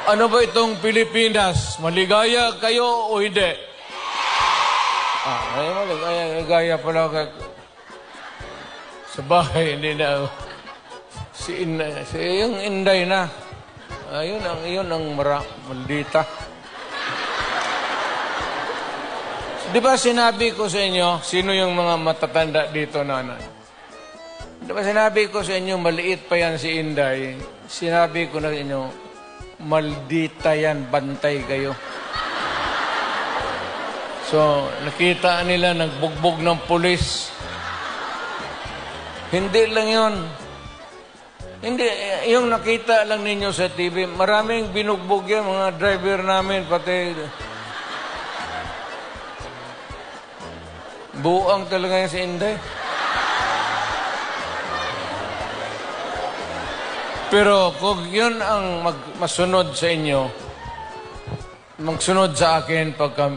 Ano ba itong Pilipinas? Maligaya kayo o hindi? Ay, maligaya pala ka. Sa bahay, hindi na. Yung Inday na. Yun ang maldita. Di ba sinabi ko sa inyo, sino yung mga matatanda dito, nanay? Di ba sinabi ko sa inyo, maliit pa yan si Inday? Sinabi ko na sa inyo, maldita yan, bantay kayo. So, nakita nila nagbugbog ng pulis. Hindi lang yun. Hindi, yung nakita lang ninyo sa TV, maraming binugbog yan, mga driver namin, pati buang talaga yan si Inday. Pero kung yun ang masunod sa inyo, magsunod sa akin pagka...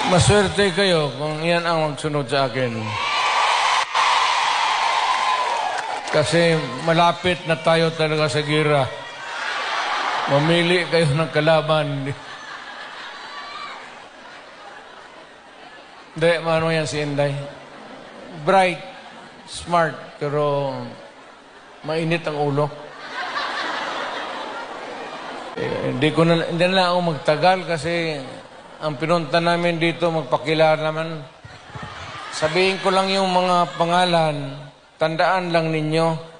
Maswerte kayo kung yan ang magsunod sa akin. Kasi malapit na tayo talaga sa gira. Mamili kayo ng kalaban. Hindi, mano yan si Inday. Bright, smart, pero mainit ang ulo. Hindi na ako magtagal kasi ang pinunta namin dito, magpakilala naman. Sabihin ko lang yung mga pangalan, tandaan lang ninyo.